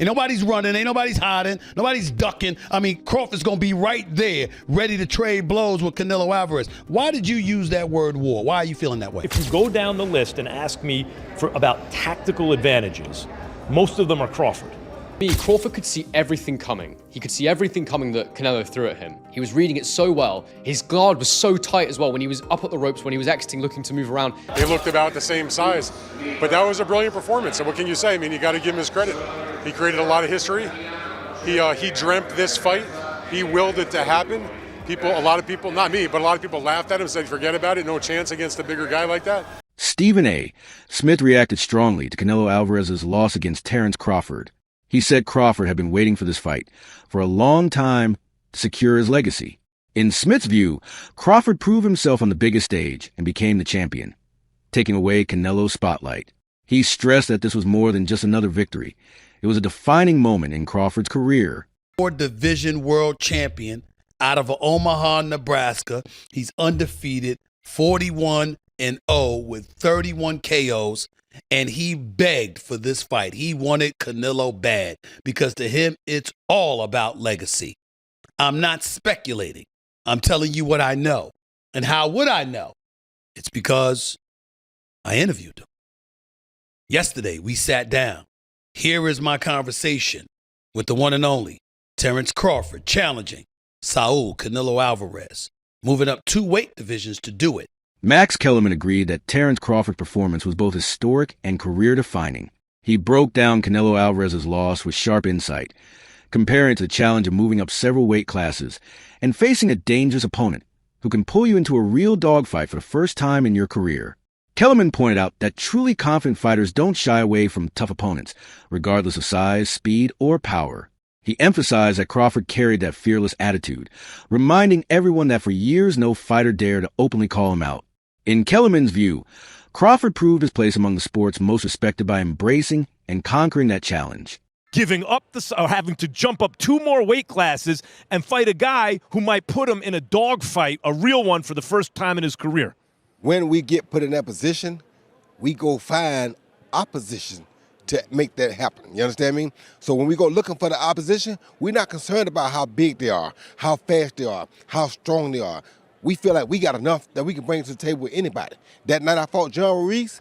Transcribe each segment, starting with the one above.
Ain't nobody's running, ain't nobody's hiding, nobody's ducking. I mean, Crawford's going to be right there, ready to trade blows with Canelo Alvarez. Why did you use that word war? Why are you feeling that way? If you go down the list and ask me about tactical advantages, most of them are Crawford. Crawford could see everything coming. He could see everything coming that Canelo threw at him. He was reading it so well. His guard was so tight as well when he was up at the ropes, when he was exiting, looking to move around. They looked about the same size, but that was a brilliant performance. And what can you say? I mean, you got to give him his credit. He created a lot of history. He dreamt this fight. He willed it to happen. A lot of people, not me, but a lot of people laughed at him, said, forget about it, no chance against a bigger guy like that. Stephen A. Smith reacted strongly to Canelo Alvarez's loss against Terence Crawford. He said Crawford had been waiting for this fight for a long time to secure his legacy. In Smith's view, Crawford proved himself on the biggest stage and became the champion, taking away Canelo's spotlight. He stressed that this was more than just another victory. It was a defining moment in Crawford's career. Division world champion out of Omaha, Nebraska. He's undefeated, 41-0 with 31 KOs. And he begged for this fight. He wanted Canelo bad because to him, it's all about legacy. I'm not speculating. I'm telling you what I know. And how would I know? It's because I interviewed him. Yesterday, we sat down. Here is my conversation with the one and only Terence Crawford challenging Saul Canelo Alvarez, moving up 2 weight divisions to do it. Max Kellerman agreed that Terence Crawford's performance was both historic and career-defining. He broke down Canelo Alvarez's loss with sharp insight, comparing it to the challenge of moving up several weight classes and facing a dangerous opponent who can pull you into a real dogfight for the first time in your career. Kellerman pointed out that truly confident fighters don't shy away from tough opponents, regardless of size, speed, or power. He emphasized that Crawford carried that fearless attitude, reminding everyone that for years no fighter dared to openly call him out. In Kellerman's view, Crawford proved his place among the sport's most respected by embracing and conquering that challenge. Giving up or having to jump up 2 more weight classes and fight a guy who might put him in a dogfight, a real one, for the first time in his career. When we get put in that position, we go find opposition to make that happen. You understand me? So when we go looking for the opposition, we're not concerned about how big they are, how fast they are, how strong they are. We feel like we got enough that we can bring to the table with anybody. That night I fought John Ruiz,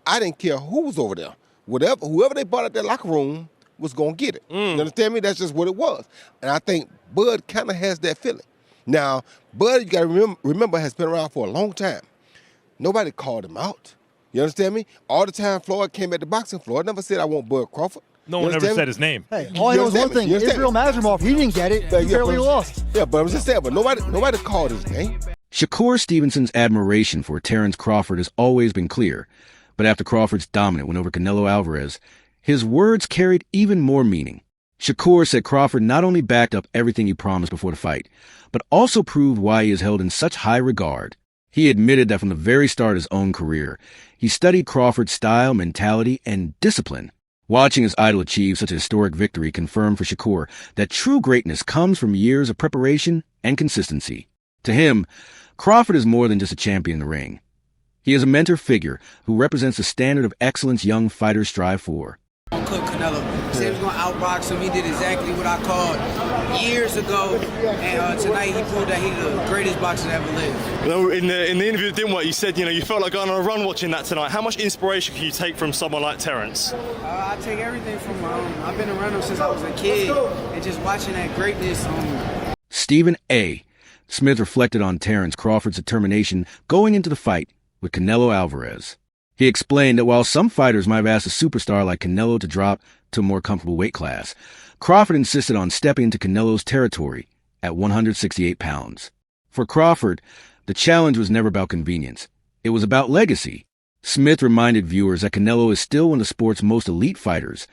I didn't care who was over there. Whoever they brought out that locker room was going to get it. You understand me? That's just what it was. And I think Bud kind of has that feeling. Now, Bud, you got to remember, has been around for a long time. Nobody called him out. You understand me? All the time Floyd came at the boxing, Floyd never said, I want Bud Crawford. No one ever said his name. Hey, all I know is one thing. Israel Mazrimov, he didn't get it. He barely lost. Yeah, but I'm just saying, but nobody called his name. Shakur Stevenson's admiration for Terence Crawford has always been clear. But after Crawford's dominant win over Canelo Alvarez, his words carried even more meaning. Shakur said Crawford not only backed up everything he promised before the fight, but also proved why he is held in such high regard. He admitted that from the very start of his own career, he studied Crawford's style, mentality, and discipline. Watching his idol achieve such a historic victory confirmed for Shakur that true greatness comes from years of preparation and consistency. To him, Crawford is more than just a champion in the ring. He is a mentor figure who represents the standard of excellence young fighters strive for. Cook Canelo. He said he was going to outbox him. He did exactly what I called years ago. And tonight he proved that he's the greatest boxer that ever lived. Well, in the interview that didn't work, you said, you felt like going on a run watching that tonight. How much inspiration can you take from someone like Terence? I take everything from him. I've been around him since I was a kid. And just watching that greatness. Stephen A. Smith reflected on Terence Crawford's determination going into the fight with Canelo Alvarez. He explained that while some fighters might have asked a superstar like Canelo to drop to a more comfortable weight class, Crawford insisted on stepping into Canelo's territory at 168 pounds. For Crawford, the challenge was never about convenience. It was about legacy. Smith reminded viewers that Canelo is still one of the sport's most elite fighters,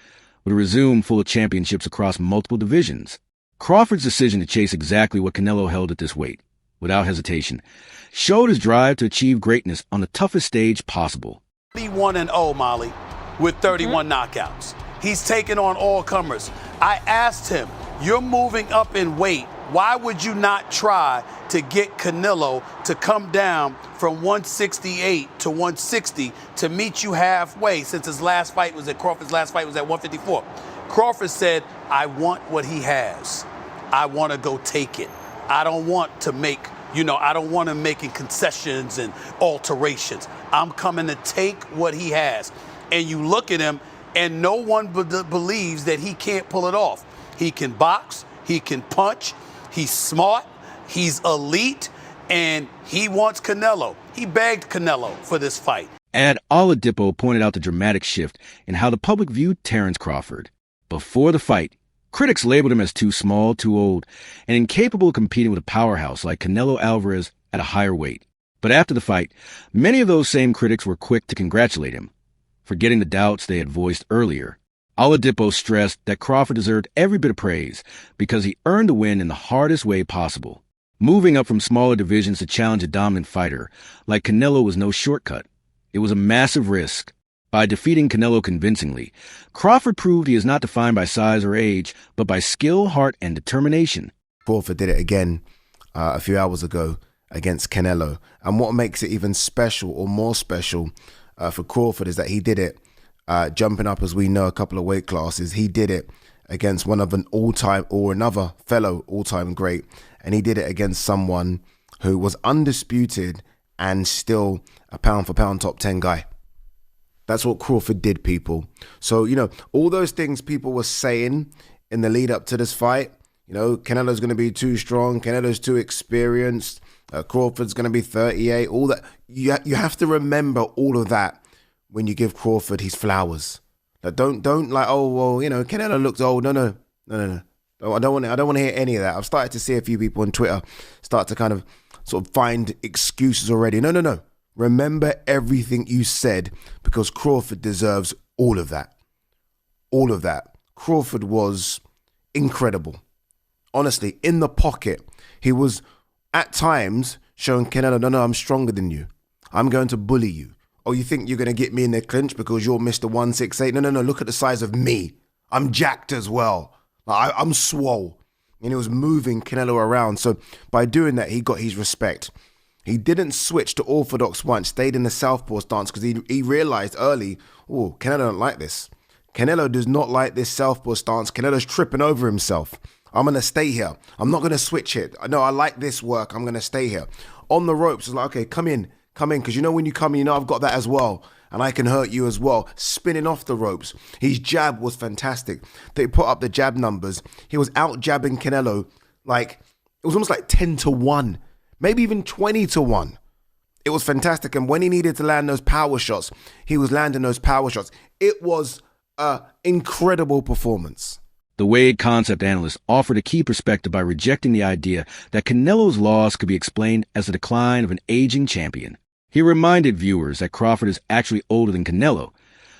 with a resume full of championships across multiple divisions. Crawford's decision to chase exactly what Canelo held at this weight, without hesitation, showed his drive to achieve greatness on the toughest stage possible. 31-0, Molly, with 31 knockouts. He's taken on all comers. I asked him, you're moving up in weight. Why would you not try to get Canelo to come down from 168 to 160 to meet you halfway, since his last fight was at Crawford's last fight was at 154? Crawford said, I want what he has. I want to go take it. I don't want to make, I don't want him making concessions and alterations. I'm coming to take what he has. And you look at him, and no one believes that he can't pull it off. He can box, he can punch, he's smart, he's elite, and he wants Canelo. He begged Canelo for this fight. Ad Oladipo pointed out the dramatic shift in how the public viewed Terence Crawford. Before the fight, critics labeled him as too small, too old, and incapable of competing with a powerhouse like Canelo Alvarez at a higher weight. But after the fight, many of those same critics were quick to congratulate him, forgetting the doubts they had voiced earlier. Oladipo stressed that Crawford deserved every bit of praise because he earned the win in the hardest way possible. Moving up from smaller divisions to challenge a dominant fighter like Canelo was no shortcut. It was a massive risk. By defeating Canelo convincingly, Crawford proved he is not defined by size or age, but by skill, heart, and determination. Crawford did it again a few hours ago against Canelo. And what makes it even special or more special for Crawford is that he did it jumping up, as we know, a couple of weight classes. He did it against one of an all-time or another fellow all-time great. And he did it against someone who was undisputed and still a pound-for-pound top 10 guy. That's what Crawford did, people. So, all those things people were saying in the lead up to this fight, Canelo's going to be too strong, Canelo's too experienced, Crawford's going to be 38, all that. You have to remember all of that when you give Crawford his flowers. Like, don't like, oh, well, Canelo looks old. No. I don't want to hear any of that. I've started to see a few people on Twitter start to kind of sort of find excuses already. No. Remember everything you said, because Crawford deserves all of that. All of that. Crawford was incredible. Honestly, in the pocket, he was at times showing Canelo, no, I'm stronger than you. I'm going to bully you. Oh, you think you're going to get me in the clinch because you're Mr. 168? No, look at the size of me. I'm jacked as well. I'm swole. And he was moving Canelo around. So by doing that, he got his respect. He didn't switch to orthodox once, stayed in the southpaw stance because he realized early, oh, Canelo don't like this. Canelo does not like this southpaw stance. Canelo's tripping over himself. I'm going to stay here. I'm not going to switch it. No, I like this work. I'm going to stay here. On the ropes, it's like, okay, come in. Because when you come in, I've got that as well. And I can hurt you as well. Spinning off the ropes. His jab was fantastic. They put up the jab numbers. He was out jabbing Canelo it was almost like 10-1. Maybe even 20-1. It was fantastic. And when he needed to land those power shots, he was landing those power shots. It was an incredible performance. The Wade concept analyst offered a key perspective by rejecting the idea that Canelo's loss could be explained as the decline of an aging champion. He reminded viewers that Crawford is actually older than Canelo,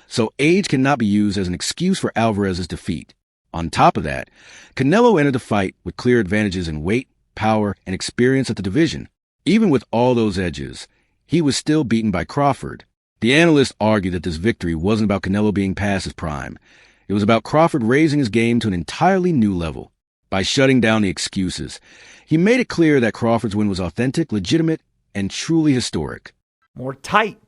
so age cannot be used as an excuse for Alvarez's defeat. On top of that, Canelo entered the fight with clear advantages in weight, power, and experience at the division. Even with all those edges, he was still beaten by Crawford. The analyst argued that this victory wasn't about Canelo being past his prime. It was about Crawford raising his game to an entirely new level. By shutting down the excuses, he made it clear that Crawford's win was authentic, legitimate, and truly historic. More tight,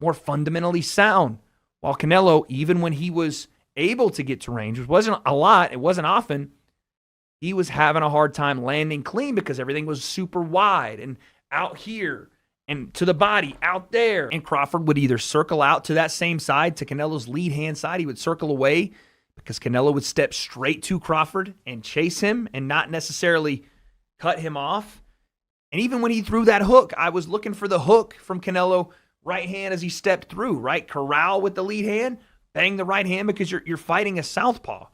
more fundamentally sound. While Canelo, even when he was able to get to range, which wasn't a lot, it wasn't often, he was having a hard time landing clean because everything was super wide and out here and to the body out there. And Crawford would either circle out to that same side, to Canelo's lead hand side. He would circle away because Canelo would step straight to Crawford and chase him and not necessarily cut him off. And even when he threw that hook, I was looking for the hook from Canelo right hand as he stepped through, right? Corral with the lead hand, bang the right hand because you're fighting a southpaw.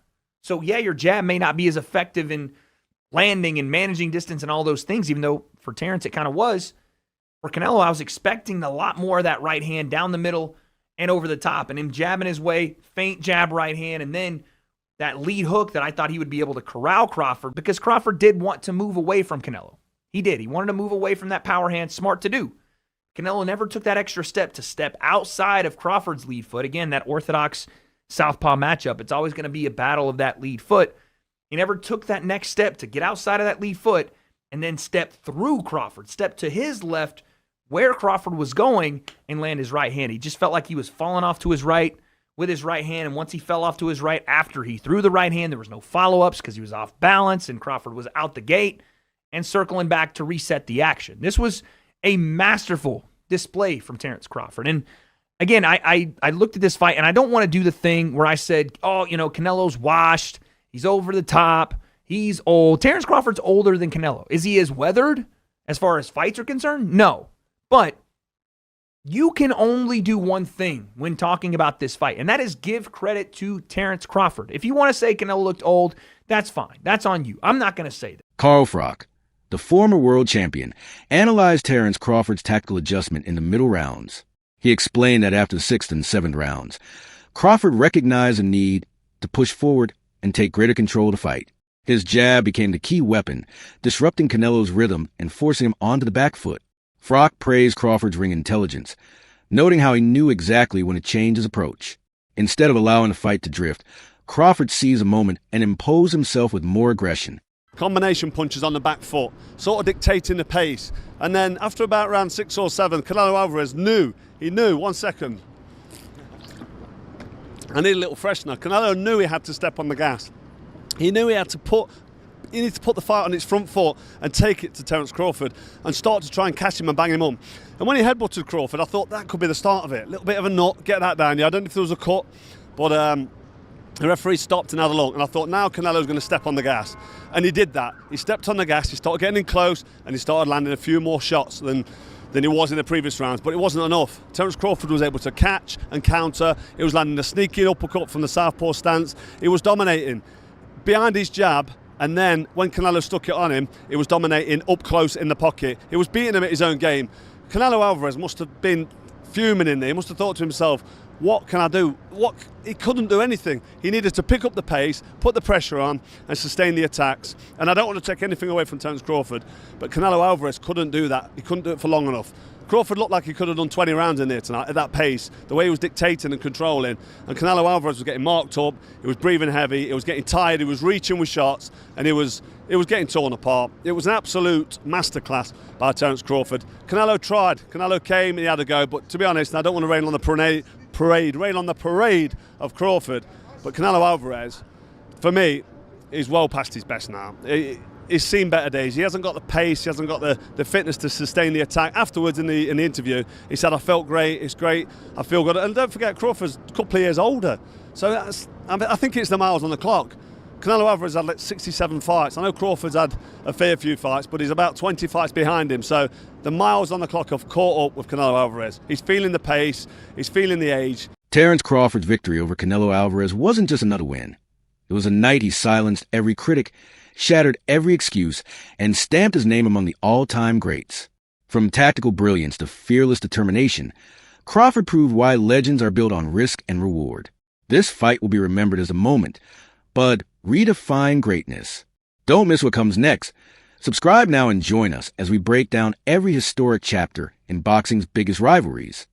So, yeah, your jab may not be as effective in landing and managing distance and all those things, even though for Terence it kind of was. For Canelo, I was expecting a lot more of that right hand down the middle and over the top, and him jabbing his way, feint jab right hand, and then that lead hook that I thought he would be able to corral Crawford, because Crawford did want to move away from Canelo. He did. He wanted to move away from that power hand. Smart to do. Canelo never took that extra step to step outside of Crawford's lead foot. Again, that orthodox southpaw matchup, it's always going to be a battle of that lead foot. He never took that next step to get outside of that lead foot and then step through Crawford, step to his left where Crawford was going and land his right hand. He just felt like he was falling off to his right with his right hand, and once he fell off to his right after he threw the right hand, there was no follow-ups because he was off balance, and Crawford was out the gate and circling back to reset the action. This was a masterful display from Terence Crawford. And again, I looked at this fight, and I don't want to do the thing where I said, oh, Canelo's washed. He's over the top. He's old. Terence Crawford's older than Canelo. Is he as weathered as far as fights are concerned? No. But you can only do one thing when talking about this fight, and that is give credit to Terence Crawford. If you want to say Canelo looked old, that's fine. That's on you. I'm not going to say that. Carl Froch, the former world champion, analyzed Terence Crawford's tactical adjustment in the middle rounds. He explained that after the 6th and 7th rounds, Crawford recognized a need to push forward and take greater control of the fight. His jab became the key weapon, disrupting Canelo's rhythm and forcing him onto the back foot. Froch praised Crawford's ring intelligence, noting how he knew exactly when to change his approach. Instead of allowing the fight to drift, Crawford seized a moment and imposed himself with more aggression. Combination punches on the back foot, sort of dictating the pace. And then after about round 6 or 7, Canelo Alvarez knew, 1 second. I need a little freshener. Canelo knew he had to step on the gas. He knew he needed to put the fight on its front foot and take it to Terence Crawford and start to try and catch him and bang him on. And when he headbutted Crawford, I thought that could be the start of it. A little bit of a nut, get that down. Yeah, I don't know if there was a cut, but the referee stopped and had a look, and I thought now Canelo's going to step on the gas. And he did that. He stepped on the gas, he started getting in close, and he started landing a few more shots than he was in the previous rounds, but it wasn't enough. Terence Crawford was able to catch and counter. He was landing a sneaky uppercut from the southpaw stance. He was dominating behind his jab, and then when Canelo stuck it on him, he was dominating up close in the pocket. He was beating him at his own game. Canelo Alvarez must have been fuming in there. He must have thought to himself, what can I do? He couldn't do anything. He needed to pick up the pace, put the pressure on, and sustain the attacks. And I don't want to take anything away from Terence Crawford, but Canelo Alvarez couldn't do that. He couldn't do it for long enough. Crawford looked like he could have done 20 rounds in there tonight at that pace, the way he was dictating and controlling. And Canelo Alvarez was getting marked up, he was breathing heavy, he was getting tired, he was reaching with shots, and he was getting torn apart. It was an absolute masterclass by Terence Crawford. Canelo tried, Canelo came and he had a go, but to be honest, I don't want to rain on the parade of Crawford, but Canelo Alvarez, for me, is well past his best now. He's seen better days. He hasn't got the pace, he hasn't got the fitness to sustain the attack. Afterwards in the interview, he said, I felt great, it's great, I feel good. And don't forget, Crawford's a couple of years older. So I think it's the miles on the clock. Canelo Alvarez had like 67 fights. I know Crawford's had a fair few fights, but he's about 20 fights behind him. So the miles on the clock have caught up with Canelo Alvarez. He's feeling the pace, he's feeling the age. Terence Crawford's victory over Canelo Alvarez wasn't just another win. It was a night he silenced every critic, shattered every excuse, and stamped his name among the all-time greats. From tactical brilliance to fearless determination, Crawford proved why legends are built on risk and reward. This fight will be remembered as a moment, but redefine greatness. Don't miss what comes next. Subscribe now and join us as we break down every historic chapter in boxing's biggest rivalries.